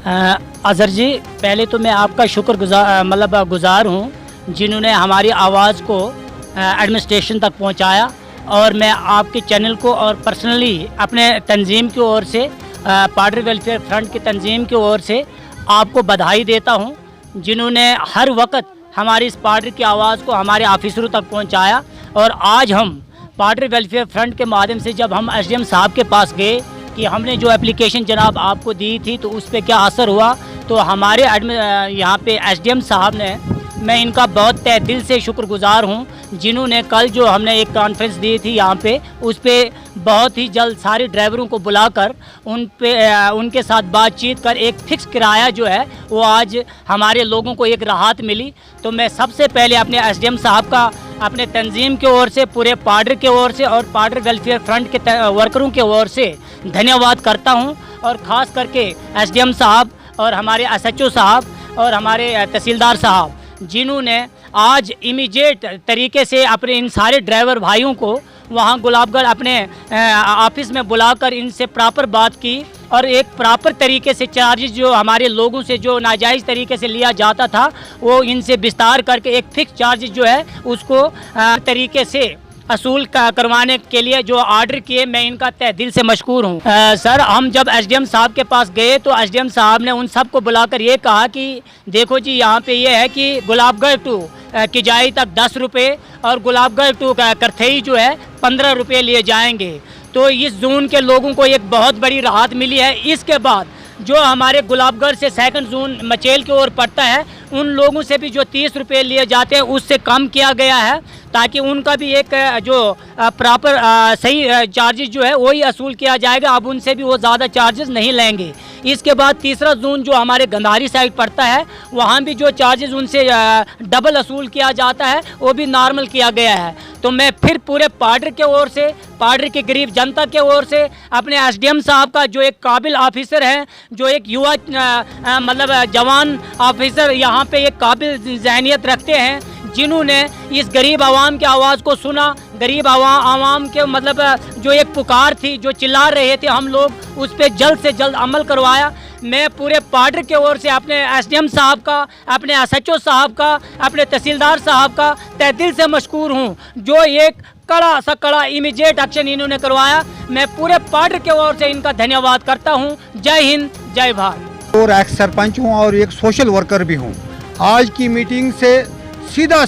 अज़हर जी, पहले तो मैं आपका गुज़ार हूँ जिन्होंने हमारी आवाज़ को एडमिनिस्ट्रेशन तक पहुँचाया, और मैं आपके चैनल को और पर्सनली अपने तंजीम की ओर से पार्टी वेलफेयर फ्रंट की तंजीम की ओर से आपको बधाई देता हूँ, जिन्होंने हर वक्त हमारी इस पार्टी की आवाज़ को हमारे ऑफिसरों तक पहुँचाया। और आज हम पार्टी वेलफेयर फ्रंट के माध्यम से जब हम एसडीएम साहब के पास गए कि हमने जो एप्लीकेशन जनाब आपको दी थी तो उस पर क्या असर हुआ, तो हमारे यहाँ पे एसडीएम साहब ने, मैं इनका बहुत तहे दिल से शुक्रगुजार हूँ, जिन्होंने कल जो हमने एक कॉन्फ्रेंस दी थी यहाँ पे, उस पर बहुत ही जल्द सारे ड्राइवरों को बुलाकर उनके साथ बातचीत कर एक फ़िक्स किराया जो है वो आज हमारे लोगों को एक राहत मिली। तो मैं सबसे पहले अपने एसडीएम साहब का अपने तंजीम की ओर से, पूरे पार्टी की ओर से और पार्टी वेलफेयर फ्रंट के वर्करों की ओर से धन्यवाद करता हूँ। और ख़ास करके एसडीएम साहब और हमारे एसएचओ साहब और हमारे तहसीलदार साहब, जिन्होंने आज इमीडिएट तरीके से अपने इन सारे ड्राइवर भाइयों को वहाँ गुलाबगढ़ अपने ऑफिस में बुलाकर इनसे प्रॉपर बात की और एक प्रॉपर तरीके से चार्जेस जो हमारे लोगों से जो नाजायज़ तरीके से लिया जाता था वो इनसे विस्तार करके एक फिक्स चार्जेस जो है उसको तरीके से असूल करवाने के लिए जो ऑर्डर किए, मैं इनका तहे दिल से मशकूर हूँ। सर, हम जब एसडीएम साहब के पास गए तो एसडीएम साहब ने उन सब को बुलाकर ये कहा कि देखो जी, यहाँ पे ये है कि गुलाबगढ़ टू किजाई तक 10 रुपये और गुलाबगढ़ टू करथई जो है 15 रुपये लिए जाएंगे। तो इस जोन के लोगों को एक बहुत बड़ी राहत मिली है। इसके बाद जो हमारे गुलाबगढ़ से सेकंड जोन मचेल की ओर पड़ता है, उन लोगों से भी जो 30 रुपये लिए जाते हैं उससे कम किया गया है, ताकि उनका भी एक जो प्रॉपर सही चार्जेस जो है वही असूल किया जाएगा। अब उनसे भी वो ज़्यादा चार्जेस नहीं लेंगे। इसके बाद तीसरा जोन जो हमारे गंधारी साइड पड़ता है, वहाँ भी जो चार्जेस उनसे डबल असूल किया जाता है वो भी नॉर्मल किया गया है। तो मैं फिर पूरे पार्टी के ओर से, पार्टी की गरीब जनता के ओर से, अपने एसडीएम साहब का जो एक काबिल ऑफिसर है, जो एक युवा जवान ऑफिसर यहाँ पे एक काबिल जहनियत रखते हैं, जिन्होंने इस गरीब आवाम की आवाज़ को सुना, गरीब आवाम के जो एक पुकार थी, जो चिल्ला रहे थे हम लोग, उस पर जल्द से जल्द अमल करवाया। मैं पूरे पार्टी के ओर से अपने एसडीएम साहब का, अपने एसएचओ साहब का, अपने तहसीलदार साहब का तहे दिल से मशकूर हूँ, जो एक कड़ा सा कड़ा इमीडिएट एक्शन इन्होंने करवाया। मैं पूरे पार्टी के ओर से इनका धन्यवाद करता हूँ। जय हिंद, जय भारत। और एक्स सरपंच हूँ और एक सोशल वर्कर भी हूँ। आज की मीटिंग से सीधा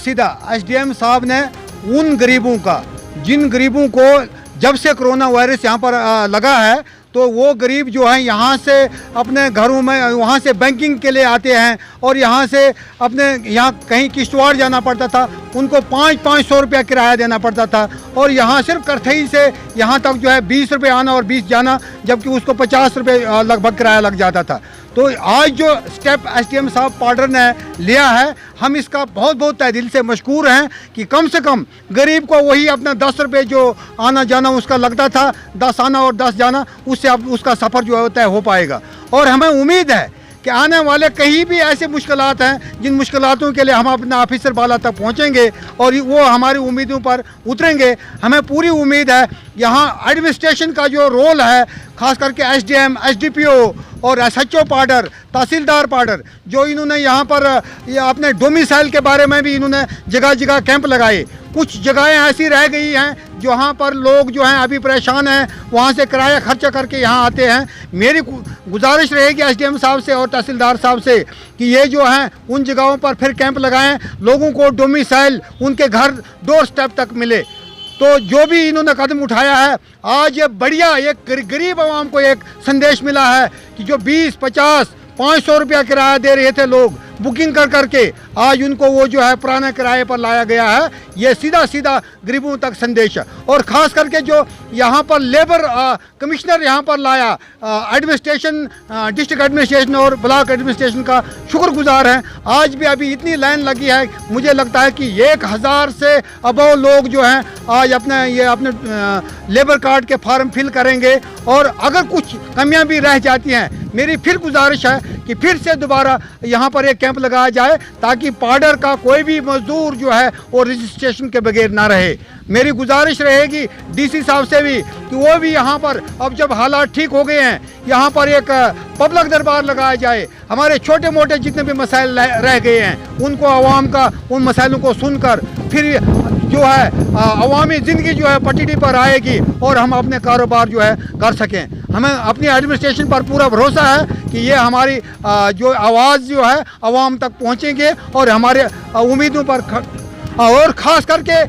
एसडीएम साहब ने उन गरीबों का, जिन गरीबों को जब से कोरोना वायरस यहाँ पर लगा है, तो वो गरीब जो हैं यहाँ से अपने घरों में, वहाँ से बैंकिंग के लिए आते हैं और यहाँ से अपने यहाँ कहीं किश्तवाड़ जाना पड़ता था, उनको 500 रुपया किराया देना पड़ता था। और यहाँ सिर्फ करथई से यहाँ तक जो है 20 रुपये आना और 20 जाना, जबकि उसको 50 रुपये लगभग किराया लग जाता था। तो आज जो स्टेप एसडीएम साहब पार्टी ने लिया है, हम इसका बहुत तहे दिल से मशकूर हैं कि कम से कम गरीब को वही अपना 10 रुपये जो आना जाना उसका लगता था, 10 आना और 10 जाना, उससे अब उसका सफ़र जो होता है हो पाएगा। और हमें उम्मीद है कि आने वाले कहीं भी ऐसे मुश्किलात हैं जिन मुश्किलातों के लिए हम अपने ऑफिसर वाला तक पहुंचेंगे और वो हमारी उम्मीदों पर उतरेंगे। हमें पूरी उम्मीद है यहाँ एडमिनिस्ट्रेशन का जो रोल है, ख़ास करके एसडीएम, एसडीपीओ और एसएचओ पार्डर, तहसीलदार पार्डर, जो इन्होंने यहाँ पर अपने डोमिसाइल के बारे में भी इन्होंने जगह जगह कैंप लगाए। कुछ जगहें ऐसी रह गई हैं जहाँ पर लोग जो हैं अभी परेशान हैं, वहाँ से किराया खर्चा करके यहाँ आते हैं। मेरी गुजारिश रहेगी एसडीएम साहब से और तहसीलदार साहब से कि ये जो हैं उन जगहों पर फिर कैंप लगाएं, लोगों को डोमिसाइल उनके घर डोर स्टेप तक मिले। तो जो भी इन्होंने कदम उठाया है, आज ये बढ़िया एक गरीब आवाम को एक संदेश मिला है कि जो 20, 50, 500 रुपया किराया दे रहे थे लोग बुकिंग कर करके, आज उनको वो जो है पुराने किराए पर लाया गया है। ये सीधा गरीबों तक संदेश है। और ख़ास करके जो यहाँ पर लेबर कमिश्नर यहाँ पर लाया, एडमिनिस्ट्रेशन, डिस्ट्रिक्ट एडमिनिस्ट्रेशन और ब्लॉक एडमिनिस्ट्रेशन का शुक्रगुजार हैं। आज भी अभी इतनी लाइन लगी है, मुझे लगता है कि 1000 से अबव लोग जो हैं आज अपने लेबर कार्ड के फॉर्म फिल करेंगे। और अगर कुछ कमियाँ भी रह जाती हैं, मेरी फिर गुजारिश है कि फिर से दोबारा यहाँ पर एक कैंप लगाया जाए ताकि पाडर का कोई भी मजदूर जो है वो रजिस्ट्रेशन के बगैर ना रहे। मेरी गुजारिश रहेगी डीसी साहब से भी कि वो भी यहाँ पर अब जब हालात ठीक हो गए हैं यहाँ पर एक पब्लिक दरबार लगाया जाए। हमारे छोटे मोटे जितने भी मसाइल रह गए हैं उनको आवाम का उन मसाइलों को सुनकर फिर जो है अवामी ज़िंदगी जो है पटड़ी पर आएगी और हम अपने कारोबार जो है कर सकें। हमें अपनी एडमिनिस्ट्रेशन पर पूरा भरोसा है कि ये हमारी जो आवाज़ जो है आवाम तक पहुँचेंगे और हमारे उम्मीदों पर और ख़ास करके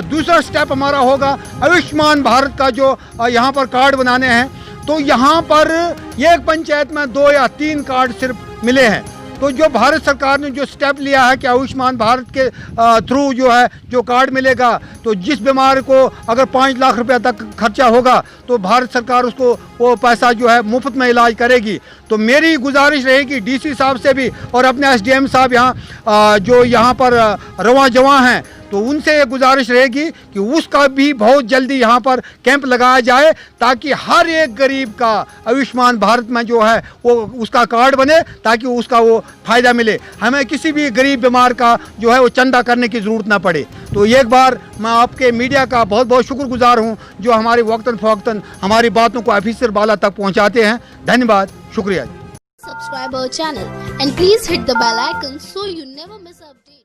दूसरा स्टेप हमारा होगा आयुष्मान भारत का जो यहाँ पर कार्ड बनाने हैं। तो यहाँ पर एक पंचायत में 2 या 3 कार्ड सिर्फ मिले हैं। तो जो भारत सरकार ने जो स्टेप लिया है कि आयुष्मान भारत के थ्रू जो है जो कार्ड मिलेगा तो जिस बीमार को अगर 5 लाख रुपए तक खर्चा होगा तो भारत सरकार उसको वो पैसा जो है मुफ्त में इलाज करेगी। तो मेरी गुजारिश रहेगी डीसी साहब से भी और अपने एसडीएम साहब यहाँ जो यहाँ पर रवां जवां हैं तो उनसे ये गुजारिश रहेगी कि उसका भी बहुत जल्दी यहाँ पर कैंप लगाया जाए ताकि हर एक गरीब का आयुष्मान भारत में जो है वो उसका कार्ड बने ताकि उसका वो फ़ायदा मिले। हमें किसी भी गरीब बीमार का जो है वो चंदा करने की ज़रूरत ना पड़े। तो एक बार मैं आपके मीडिया का बहुत बहुत शुक्रगुजार हूँ जो हमारी वक्तन फ़वक्तन हमारी बातों को ऑफिसर वाला तक पहुँचाते हैं। धन्यवाद, शुक्रिया। Subscribe our channel and please hit the bell icon so you never miss an update.